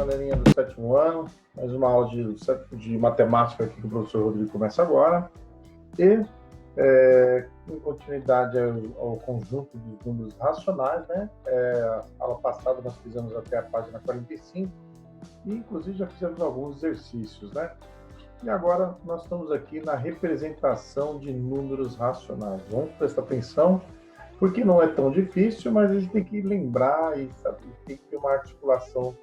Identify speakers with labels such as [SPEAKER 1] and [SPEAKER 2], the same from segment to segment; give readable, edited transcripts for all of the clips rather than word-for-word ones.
[SPEAKER 1] galerinha do sétimo ano. Mais uma aula de matemática aqui que o professor Rodrigo começa agora. E, em continuidade ao conjunto dos números racionais, né? A aula passada nós fizemos até a página 45 e, inclusive, já fizemos alguns exercícios, né? E agora nós estamos aqui na representação de números racionais. Vamos prestar atenção, porque não é tão difícil, mas a gente tem que lembrar e saber, tem que ter uma articulação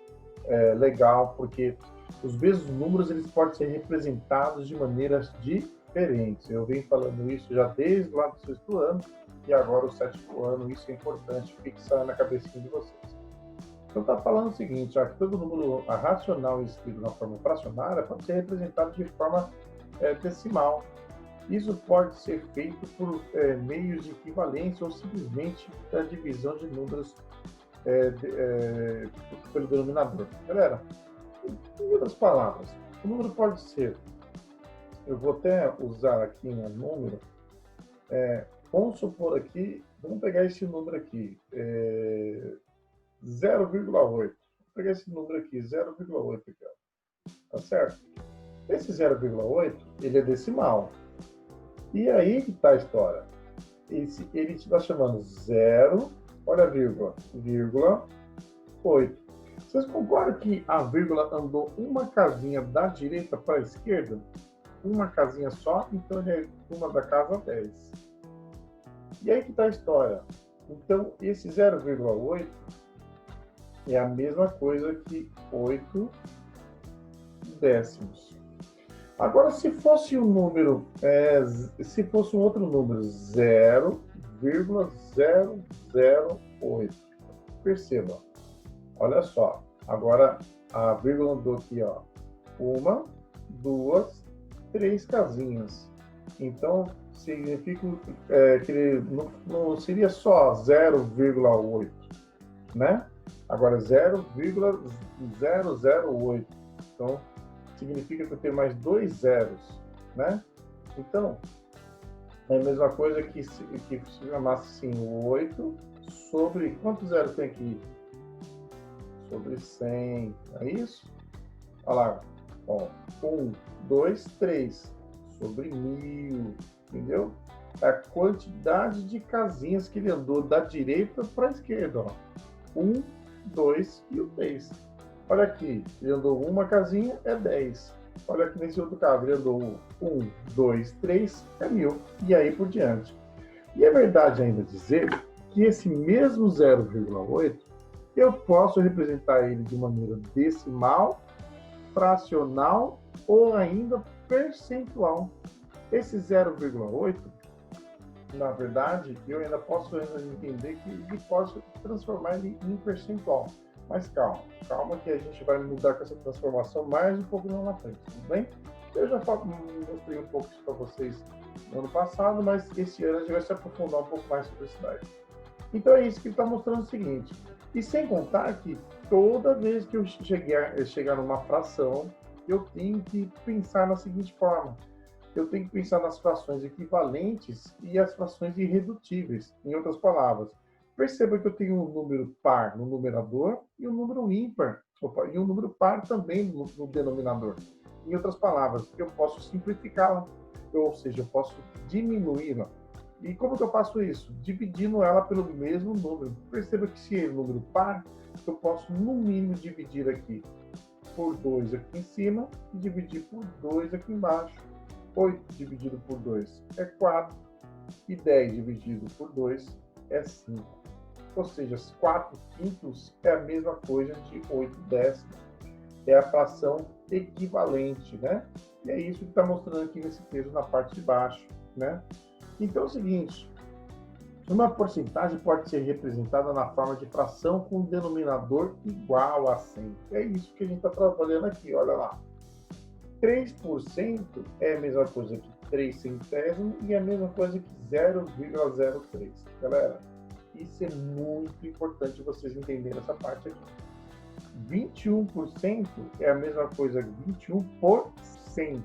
[SPEAKER 1] legal, porque os mesmos números eles podem ser representados de maneiras diferentes. Eu venho falando isso já desde lá do sexto ano e agora o sétimo ano, isso é importante fixar na cabecinha de vocês. Então está falando o seguinte, ó, que todo número racional escrito na forma fracionária pode ser representado de forma decimal. Isso pode ser feito por meios de equivalência ou simplesmente da divisão de números pelo denominador. Galera, em outras palavras, o número pode ser, eu vou até usar aqui um número, vamos supor aqui, vamos pegar esse número aqui, 0,8. Vou pegar esse número aqui, 0,8 aqui, ó. Tá certo? Esse 0,8, ele é decimal. E aí que está a história. Ele está chamando 0, olha a vírgula, 8. Vocês concordam que a vírgula andou uma casinha da direita para a esquerda? Uma casinha só, então ele é uma da casa 10. E aí que está a história. Então, esse 0,8 é a mesma coisa que 8 décimos. Agora, se fosse um número, se fosse um outro número, 0,008. Perceba, olha só. Agora, a vírgula andou aqui, ó. 1, 2, 3 casinhas. Então, significa que ele não seria só 0,8, né? Agora, 0,008. Então, significa que eu tenho mais 2 zeros, né? Então, é a mesma coisa que se chamasse assim, 8 sobre... Quantos zeros tem aqui? Sobre 100, é isso? Olha lá, ó, 1, 2, 3, sobre 1000, entendeu? É a quantidade de casinhas que ele andou da direita para a esquerda, ó. 1, 2 e o 3. Olha aqui, ele andou uma casinha, é 10. Olha aqui nesse outro caso, ele andou 1, 2, 3, é 1000. E aí por diante. E é verdade ainda dizer que esse mesmo 0,8, eu posso representar ele de maneira decimal, fracional ou ainda percentual. Esse 0,8, na verdade, eu ainda posso entender que ele pode transformar ele em percentual. Mas calma que a gente vai mudar com essa transformação mais um pouco lá na frente, tudo bem? Eu já mostrei um pouco isso para vocês no ano passado, mas esse ano a gente vai se aprofundar um pouco mais sobre isso daí. Então é isso que ele está mostrando o seguinte. E sem contar que toda vez que eu chegar numa fração, eu tenho que pensar na seguinte forma. Eu tenho que pensar nas frações equivalentes e as frações irredutíveis. Em outras palavras, perceba que eu tenho um número par no numerador e um número ímpar, e um número par também no denominador. Em outras palavras, eu posso simplificá-la, ou seja, eu posso diminuí-la. E como que eu faço isso? Dividindo ela pelo mesmo número. Perceba que se é um número par, eu posso no mínimo dividir aqui por 2 aqui em cima e dividir por 2 aqui embaixo. 8 dividido por 2 é 4 e 10 dividido por 2 é 5. Ou seja, 4 quintos é a mesma coisa de 8 décimos. É a fração equivalente, né? E é isso que está mostrando aqui nesse texto na parte de baixo, né? Então é o seguinte, uma porcentagem pode ser representada na forma de fração com denominador igual a 100. É isso que a gente está trabalhando aqui, olha lá. 3% é a mesma coisa que 3 centésimos e a mesma coisa que 0,03. Galera, isso é muito importante vocês entenderem essa parte aqui. 21% é a mesma coisa que 21%,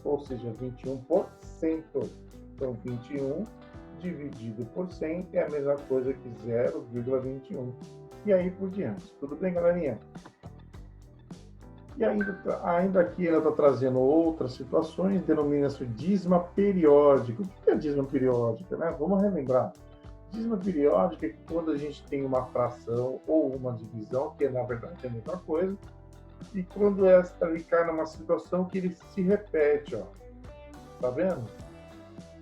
[SPEAKER 1] ou seja, 21%. Então, 21 dividido por 100 é a mesma coisa que 0,21. E aí por diante. Tudo bem, galerinha? E ainda aqui ela está trazendo outras situações, denomina-se dízima periódica. O que é dízima periódica, né? Vamos relembrar. Dízima periódica é quando a gente tem uma fração ou uma divisão, que na verdade é a mesma coisa, e quando ele cai numa situação que ele se repete, ó. Tá vendo?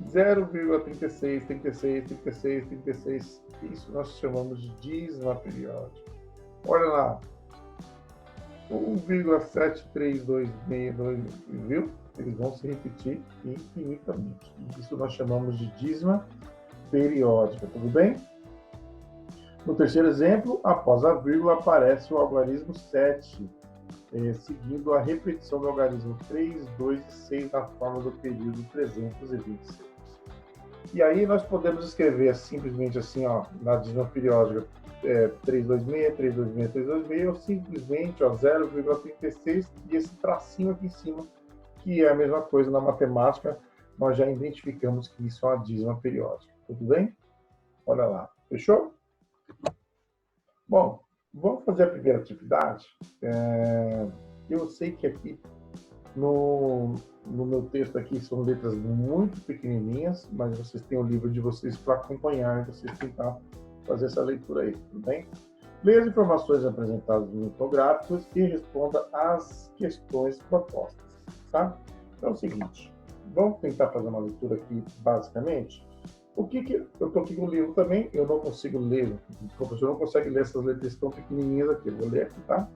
[SPEAKER 1] 0,36, 36, 36, 36. Isso nós chamamos de dízima periódica. Olha lá. 1,7326, viu? Eles vão se repetir infinitamente. Isso nós chamamos de dízima periódica, tudo bem? No terceiro exemplo, após a vírgula aparece o algarismo 7, seguindo a repetição do algarismo 3, 2 e 6 na forma do período 326. E aí nós podemos escrever simplesmente assim, ó, na dízima periódica, 326, 326, 326, ou simplesmente 0,36 e esse tracinho aqui em cima, que é a mesma coisa na matemática, nós já identificamos que isso é uma dízima periódica. Tudo bem? Olha lá. Fechou? Bom, vamos fazer a primeira atividade. Eu sei que aqui no meu texto aqui são letras muito pequenininhas, mas vocês têm o livro de vocês para acompanhar e vocês tentar fazer essa leitura aí, tudo bem? Leia as informações apresentadas nos infográficos e responda às questões propostas, tá? Então é o seguinte, vamos tentar fazer uma leitura aqui, basicamente. Eu estou aqui com o livro também, eu não consigo ler, o professor não consegue ler essas letras tão pequenininhas aqui, eu vou ler aqui, tá?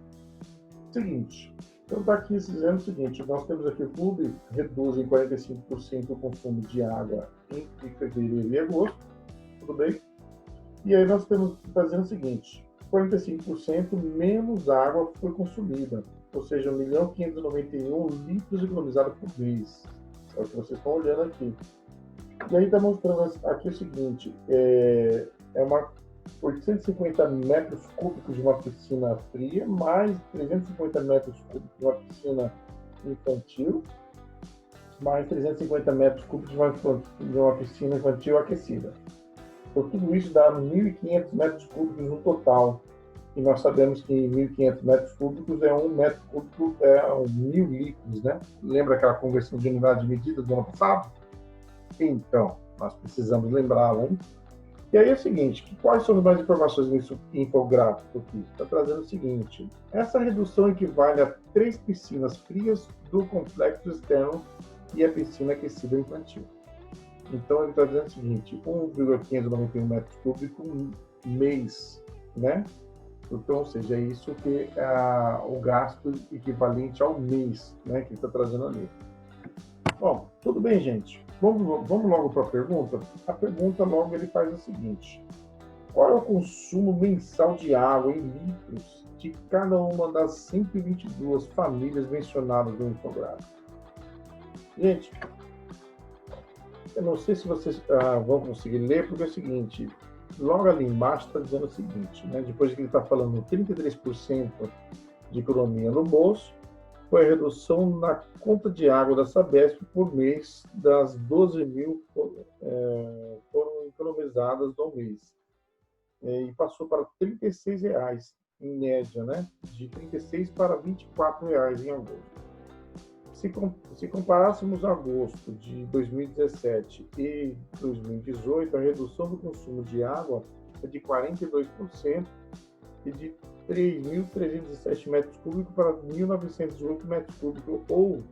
[SPEAKER 1] Seguinte, então está aqui dizendo o seguinte, nós temos aqui o clube reduz em 45% o consumo de água entre fevereiro e agosto, tudo bem? E aí nós temos que fazer o seguinte, 45% menos água foi consumida, ou seja, 1.591 litros economizados por mês. É o que vocês estão olhando aqui. E aí está mostrando aqui o seguinte, é uma 850 metros cúbicos de uma piscina fria, mais 350 metros cúbicos de uma piscina infantil, mais 350 metros cúbicos de uma piscina infantil aquecida. Então, tudo isso dá 1.500 metros cúbicos no total. E nós sabemos que 1.500 metros cúbicos é 1 metro cúbico, é 1.000 litros, né? Lembra aquela conversão de unidade de medida do ano passado? Então, nós precisamos lembrá-la, hein? E aí é o seguinte, quais são as mais informações nesse infográfico aqui? Está trazendo o seguinte, essa redução equivale a 3 piscinas frias do complexo externo e a piscina aquecida infantil. Então, ele está dizendo o seguinte, 1,591 metros cúbicos mês, né? Então, ou seja, é isso que é o gasto equivalente ao mês, né? Que ele está trazendo ali. Bom, tudo bem, gente. Vamos logo para a pergunta? A pergunta logo ele faz o seguinte. Qual é o consumo mensal de água em litros de cada uma das 122 famílias mencionadas no infográfico? Gente, eu não sei se vocês vão conseguir ler, porque é o seguinte, logo ali embaixo está dizendo o seguinte, né? Depois que ele está falando 33% de economia no bolso, foi a redução na conta de água da Sabesp por mês das 12 mil foram economizadas no mês. E passou para R$ 36,00 em média, né? De R$ 36 para R$ 24,00 em agosto. Se comparássemos agosto de 2017 e 2018, a redução do consumo de água é de 42% e de 3.307 metros cúbicos para 1.908 metros cúbicos, ou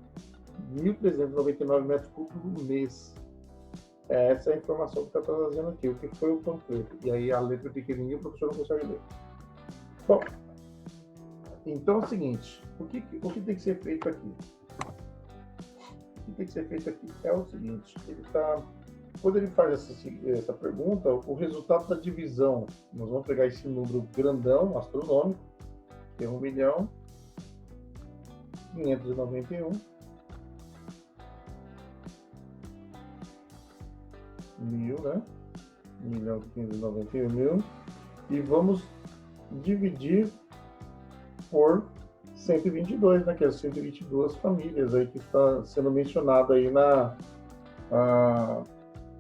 [SPEAKER 1] 1.399 metros cúbicos no mês. Essa é a informação que está trazendo aqui, o que foi o panfleto. E aí a letra pequenininha o professor não consegue ler. Bom, então é o seguinte, o que tem que ser feito aqui? O que tem que ser feito aqui é o seguinte, quando ele faz essa pergunta, o resultado da divisão, nós vamos pegar esse número grandão, astronômico, que é 1.591.000, né? 1.591.000, e vamos dividir por 122, né? Que é as 122 famílias aí que está sendo mencionado aí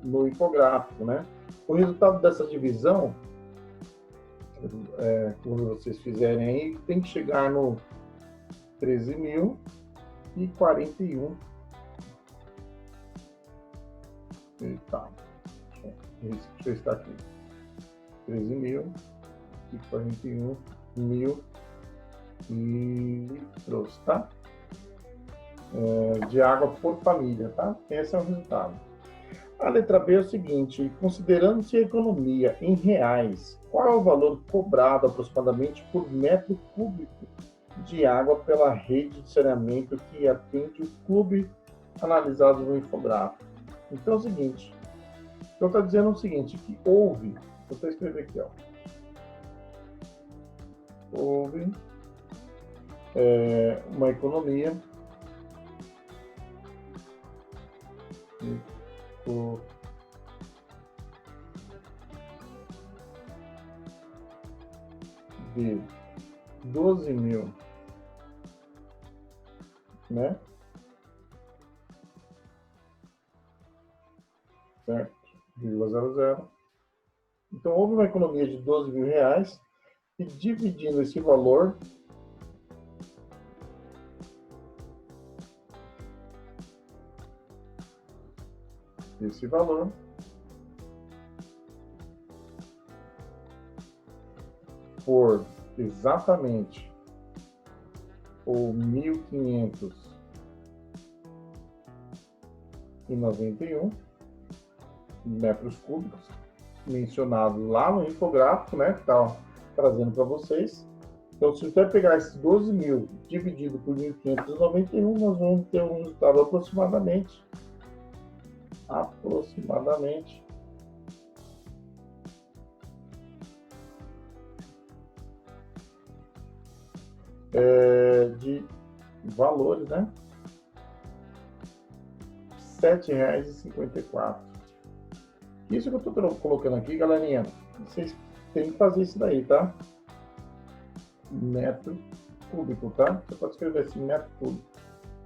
[SPEAKER 1] no infográfico, né? O resultado dessa divisão, quando vocês fizerem aí, tem que chegar 13.041. Eita, deixa eu estar aqui. 13.041 mil litros, tá? De água por família, tá? Esse é o resultado. A letra B é o seguinte: considerando-se a economia em reais, qual é o valor cobrado aproximadamente por metro cúbico de água pela rede de saneamento que atende o clube analisado no infográfico? Então é o seguinte, eu estou dizendo o seguinte, que houve, vou escrever aqui, ó, houve uma economia de 12.000, né? Certo? 0,00. Então, houve uma economia de 12 mil reais e dividindo esse valor por exatamente o 1.591 metros cúbicos, mencionado lá no infográfico, né, que está trazendo para vocês. Então, se você pegar esses 12 mil dividido por 1.591, nós vamos ter um resultado aproximadamente 7 de valores, né? R$ 7,54. Isso que eu estou colocando aqui, galerinha, vocês têm que fazer isso daí, tá? Metro cúbico, tá? Você pode escrever assim, metro cúbico.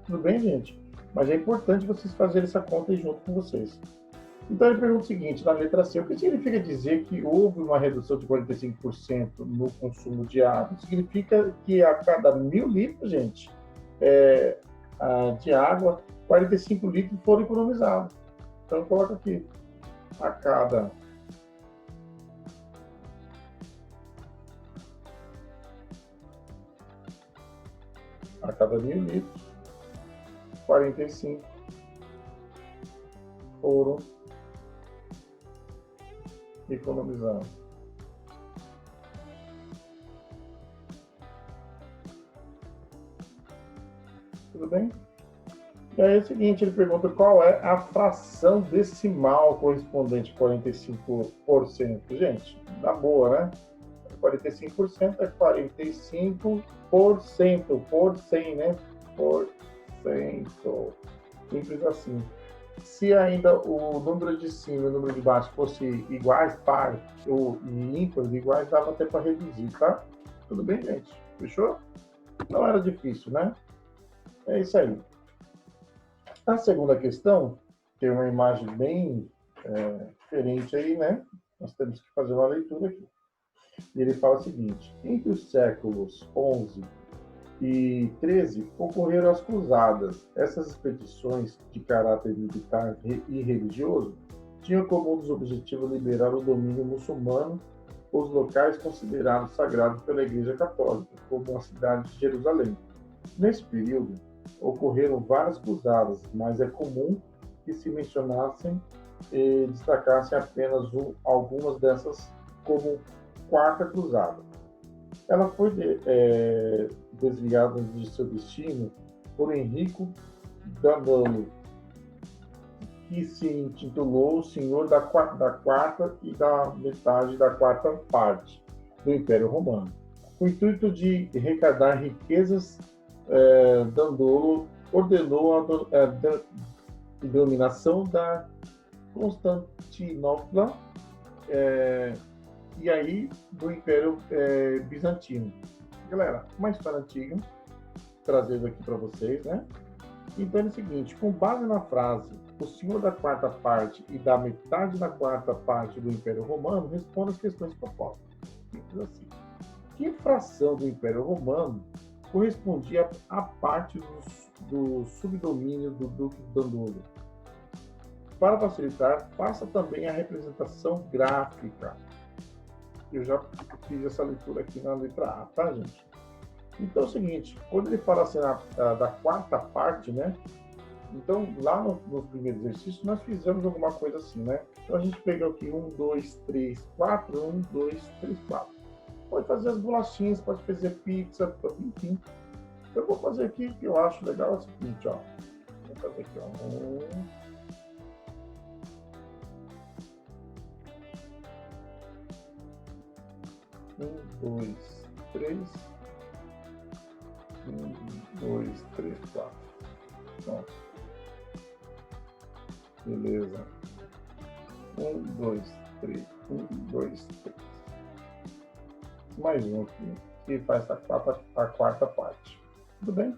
[SPEAKER 1] Tudo bem, gente? Mas é importante vocês fazerem essa conta aí junto com vocês. Então, ele pergunta o seguinte, na letra C, o que significa dizer que houve uma redução de 45% no consumo de água? Significa que a cada 1.000 litros, gente, de água, 45 litros foram economizados. Então, coloca aqui, a cada 1.000 litros, 45 foram economizados. Tudo bem? E aí é o seguinte, ele pergunta qual é a fração decimal correspondente a 45%. Gente, na boa, né? 45% é 45% por 100, né? Por cento. Simples assim. Se ainda o número de cima e o número de baixo fosse iguais, pares ou ímpares iguais, dava até para reduzir, tá? Tudo bem, gente? Fechou? Não era difícil, né? É isso aí. A segunda questão tem uma imagem bem diferente aí, né? Nós temos que fazer uma leitura aqui. E ele fala o seguinte: entre os séculos XI e XIII ocorreram as cruzadas. Essas expedições de caráter militar e religioso tinham como um dos objetivos liberar o domínio muçulmano os locais considerados sagrados pela Igreja Católica, como a cidade de Jerusalém. Nesse período, ocorreram várias cruzadas, mas é comum que se mencionassem e destacassem apenas algumas dessas como Quarta Cruzada. Ela foi desviada de seu destino por Henrico Dandolo, que se intitulou Senhor da quarta e da metade da quarta parte do Império Romano. Com o intuito de arrecadar riquezas, Dandolo ordenou a dominação da Constantinopla e aí do Império Bizantino. Galera, uma história antiga, trazendo aqui para vocês, né? Então é o seguinte, com base na frase o senhor da quarta parte e da metade da quarta parte do Império Romano, responda as questões propostas. Simples assim. Que fração do Império Romano correspondia à parte do subdomínio do Duque de Dandolo. Para facilitar, faça também a representação gráfica. Eu já fiz essa leitura aqui na letra A, tá, gente? Então é o seguinte, quando ele fala assim da quarta parte, né? Então, lá no primeiro exercício, nós fizemos alguma coisa assim, né? Então, a gente pegou aqui 1, 2, 3, 4, 1, 2, 3, 4. Pode fazer as bolachinhas, pode fazer pizza, enfim. Eu vou fazer aqui, que eu acho legal, é o seguinte, ó. Vou fazer aqui, ó. 2, 3. 2, 3, 4. Pronto. Beleza. 2, 3. 2, 3. Mais um aqui, que faz a quarta parte. Tudo bem?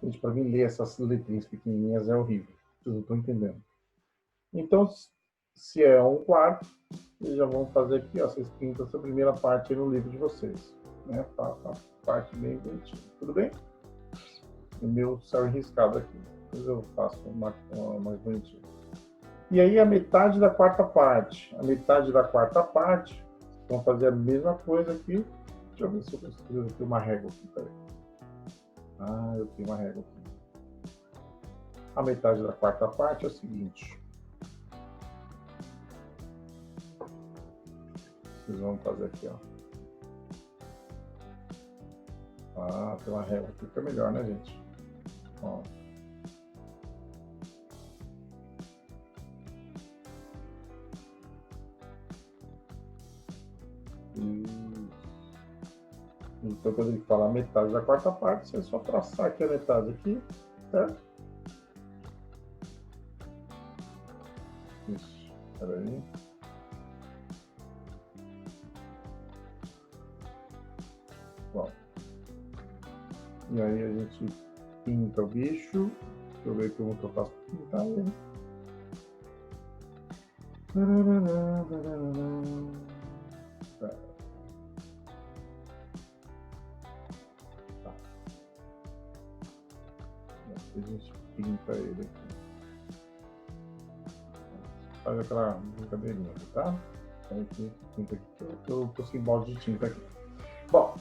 [SPEAKER 1] Gente, para mim ler essas letrinhas pequenininhas é horrível. Vocês não estão entendendo. Então, se é 1/4, vocês já vão fazer aqui, ó, vocês pintam essa primeira parte aí no livro de vocês. Né? Tá parte bem bonitinha. Tudo bem? O meu saiu riscado aqui. Depois eu faço uma mais bonitinha. E aí a metade da quarta parte. A metade da quarta parte, vão fazer a mesma coisa aqui. Deixa eu ver se eu consigo ter uma régua aqui. Peraí. Ah, eu tenho uma régua aqui. A metade da quarta parte é o seguinte. Vocês vão fazer aqui, ó. Ah, tem uma régua aqui, fica melhor, né, gente? Ó. Então, quando ele fala metade da quarta parte, você é só traçar aqui a metade aqui, certo? Isso, peraí. Bom. E aí a gente pinta o bicho. Deixa eu ver como que eu faço para pintar ele. A gente pinta ele aqui. Faz aquela brincadeirinha, tá? A gente pinta aqui. Eu tô sem balde de tinta aqui. Bom,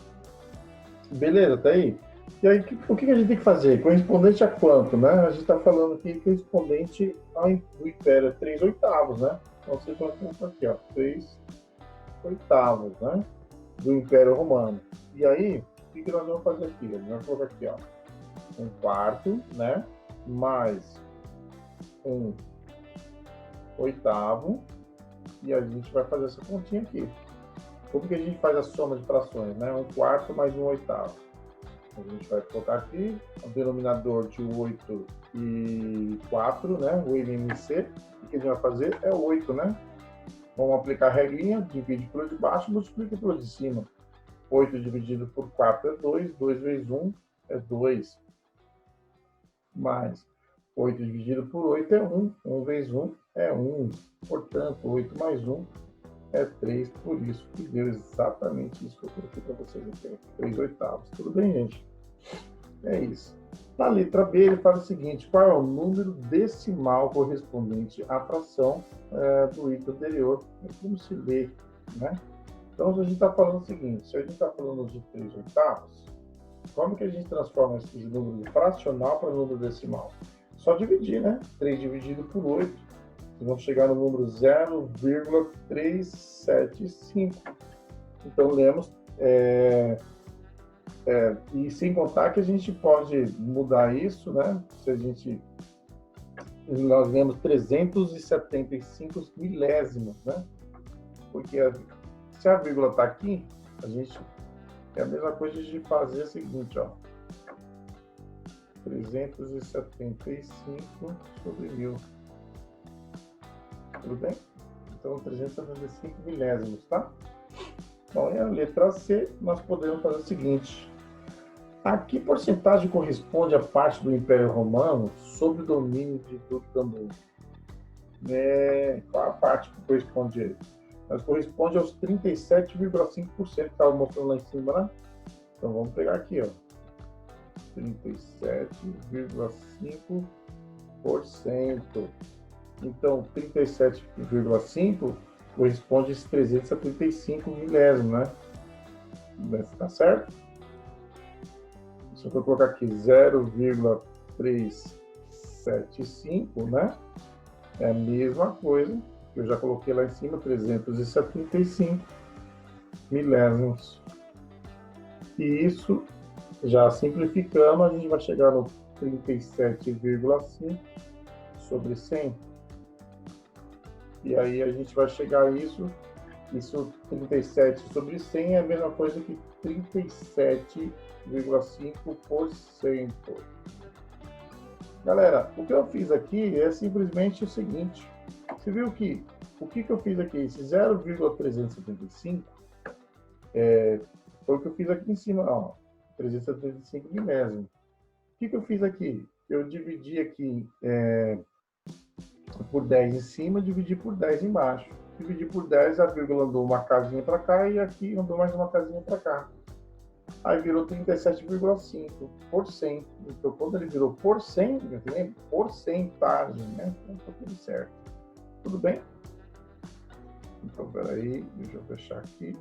[SPEAKER 1] beleza, tá aí? E aí, o que a gente tem que fazer? Correspondente a quanto, né? A gente está falando aqui correspondente do Império 3/8, né? Então, vocês vão colocar aqui, ó, 3/8, né? Do Império Romano. E aí, o que nós vamos fazer aqui? A gente vai colocar aqui, ó, 1/4, né? Mais 1/8. E a gente vai fazer essa continha aqui. Como que a gente faz a soma de frações, né? 1/4 mais 1/8. A gente vai colocar aqui o denominador de 8 e 4, né? O IMC. O que a gente vai fazer é 8, né? Vamos aplicar a regrinha, divide pelo de baixo, multiplica pelo de cima. 8 dividido por 4 é 2, 2 vezes 1 é 2. Mais 8 dividido por 8 é 1, 1 vezes 1 é 1. Portanto, 8 mais 1 é 3, por isso que deu exatamente isso que eu coloquei para vocês aqui, 3/8. Tudo bem, gente? É isso. Na letra B, ele fala o seguinte: qual é o número decimal correspondente à fração do item anterior? É como se lê, né? Então, a gente está falando o seguinte: se a gente está falando de 3/8, como que a gente transforma esse número de fracional para número decimal? Só dividir, né? 3 dividido por 8, vocês vão chegar no número 0,375. Então, lemos. E sem contar que a gente pode mudar isso, né? Nós lemos 375 milésimos, né? Porque se a vírgula está aqui, é a mesma coisa de fazer o seguinte, ó. 375 sobre 1000. Tudo bem? Então, 375 milésimos, tá? Bom, e a letra C, nós podemos fazer o seguinte. A que porcentagem corresponde a parte do Império Romano sob o domínio de Duque Dandolo? Qual a parte que corresponde a ele? Mas corresponde aos 37,5% que estava mostrando lá em cima, né? Então vamos pegar aqui, ó, 37,5%. Então 37,5 corresponde a esses 335 milésimos, né? Tá certo? Se eu colocar aqui 0,375, né? É a mesma coisa que eu já coloquei lá em cima, 375 milésimos. E isso, já simplificando, a gente vai chegar no 37,5 sobre 100. E aí a gente vai chegar a isso 37 sobre 100 é a mesma coisa que 37,5%. Galera, o que eu fiz aqui é simplesmente o seguinte. Você viu que o que eu fiz aqui? Esse 0,375 foi o que eu fiz aqui em cima, ó, 375 milésimos. O que eu fiz aqui? Eu dividi aqui por 10 em cima, dividi por 10 embaixo. Dividi por 10, a vírgula andou uma casinha para cá e aqui andou mais uma casinha para cá. Aí virou 37,5%. Então, quando ele virou por 100, porcentagem, né? Então, tá tudo certo. Tudo bem? Então, peraí, deixa eu fechar aqui.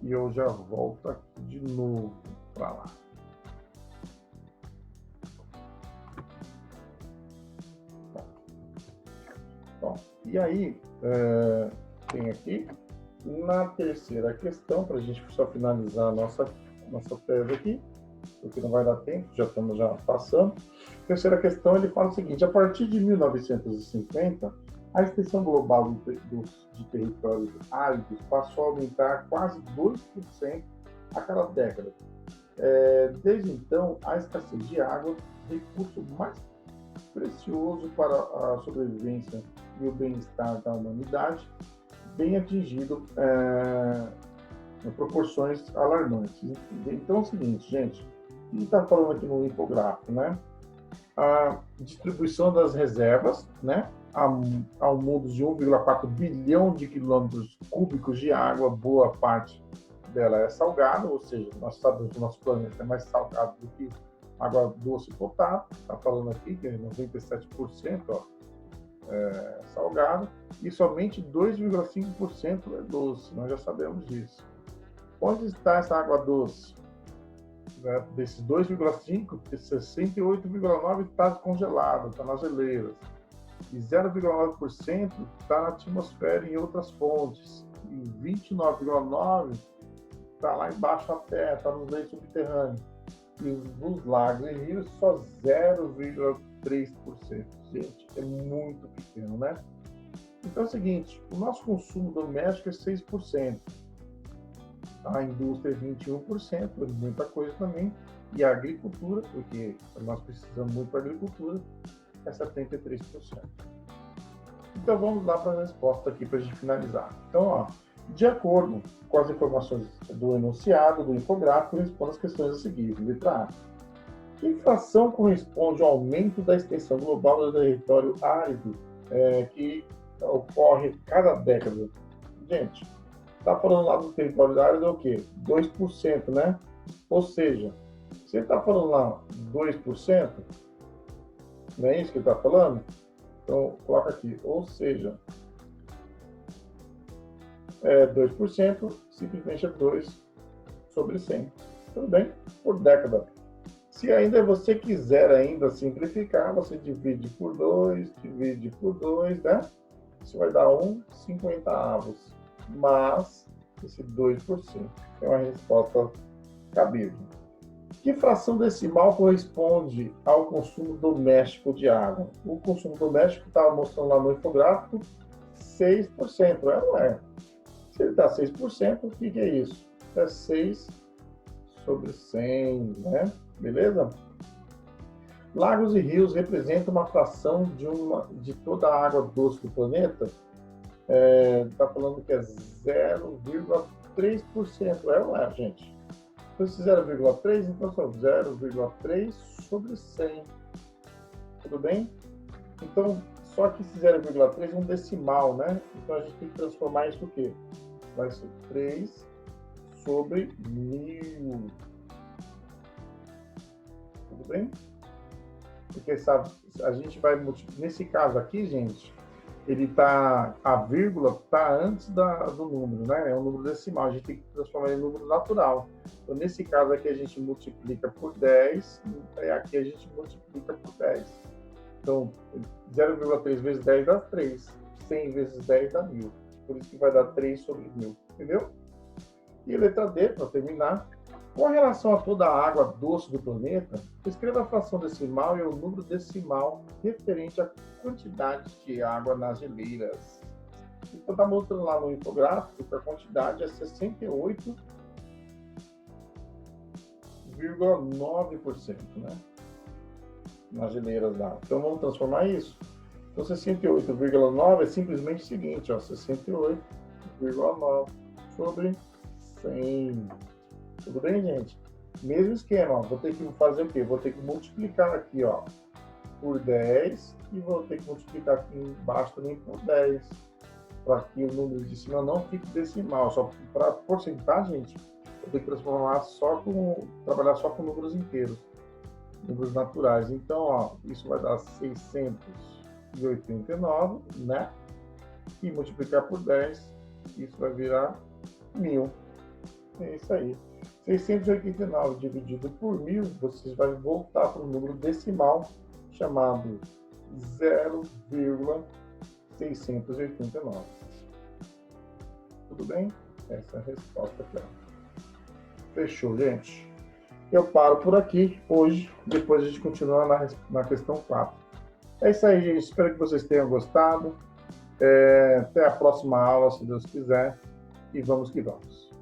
[SPEAKER 1] E eu já volto aqui de novo para lá. Bom, e aí, tem aqui, na terceira questão, para a gente só finalizar a nossa tese aqui, porque não vai dar tempo, já estamos passando. Terceira questão, ele fala o seguinte: a partir de 1950, a extensão global de territórios áridos passou a aumentar quase 2% a cada década. Desde então, a escassez de água, recurso mais precioso para a sobrevivência e o bem-estar da humanidade, bem atingido em proporções alarmantes. Então é o seguinte, gente, o que está falando aqui no infográfico, né? A distribuição das reservas, né? Ao mundo de 1,4 bilhão de quilômetros cúbicos de água, boa parte dela é salgada, ou seja, nós sabemos que o nosso planeta é mais salgado do que água doce potável, está falando aqui que 97% salgado, e somente 2,5% é doce, nós já sabemos disso. Onde está essa água doce? Desses 2,5%, 68,9% está congelado, está nas geleiras, e 0,9% está na atmosfera e em outras fontes, e 29,9% está lá embaixo na terra, está nos leitos subterrâneos. E nos lagos e rios só 0,3%. Gente, é muito pequeno, né? Então é o seguinte, o nosso consumo doméstico é 6%, a indústria é 21%, é muita coisa também, e a agricultura, porque nós precisamos muito para a agricultura, é 73%. Então vamos lá para a resposta aqui para a gente finalizar. Então, ó, de acordo com as informações do enunciado, do infográfico, responda as questões a seguir. Letra A. Que fração corresponde ao aumento da extensão global do território árido que ocorre cada década? Gente, está falando lá do território árido é o quê? 2%, né? Ou seja, se ele está falando lá 2%, não é isso que ele está falando? Então, coloca aqui, ou seja, 2%, simplesmente é 2 sobre 100. Tudo bem? Por década. Se ainda você quiser ainda simplificar, você divide por 2, né? Isso vai dar 1/50. Mas esse 2% é uma resposta cabível. Que fração decimal corresponde ao consumo doméstico de água? O consumo doméstico estava mostrando lá no infográfico 6%, é ou não é? Se ele dá 6%, o que é isso? É 6 sobre 100, né? Beleza? Lagos e rios representam uma fração de toda a água doce do planeta. Está falando que é 0,3%. É ou não é, gente? Então, esse 0,3, então são 0,3 sobre 100. Tudo bem? Então, só que esse 0,3 é um decimal, né? Então, a gente tem que transformar isso o quê? Vai ser 3 sobre 1000. Tudo bem? Porque, sabe, a gente vai multiplicar. Nesse caso aqui, gente, a vírgula está antes do número, né? É um número decimal, a gente tem que transformar em número natural. Então, nesse caso aqui, a gente multiplica por 10, e aqui a gente multiplica por 10. Então, 0,3 vezes 10 dá 3. 100 vezes 10 dá 1000. Por isso que vai dar 3 sobre 1000. Entendeu? E a letra D, para terminar. Com relação a toda a água doce do planeta, escreva a fração decimal e o número decimal referente à quantidade de água nas geleiras. Então, está mostrando lá no infográfico que a quantidade é 68,9%, né? Nas geleiras lá. Então, vamos transformar isso? Então, 68,9 é simplesmente o seguinte, ó, 68,9 sobre 100. Tudo bem, gente? Mesmo esquema, ó, vou ter que fazer o quê? Vou ter que multiplicar aqui, ó, por 10 e vou ter que multiplicar aqui embaixo também por 10, para que o número de cima não fique decimal. Só para porcentagem, gente, eu tenho que trabalhar só com números inteiros, números naturais. Então, ó, isso vai dar 689, né? E multiplicar por 10, isso vai virar 1000. É isso aí. 689 dividido por 1000, vocês vão voltar para um número decimal chamado 0,689. Tudo bem? Essa é a resposta aqui. Fechou, gente? Eu paro por aqui hoje, depois a gente continua na questão 4. É isso aí, gente. Espero que vocês tenham gostado. Até a próxima aula, se Deus quiser. E vamos que vamos.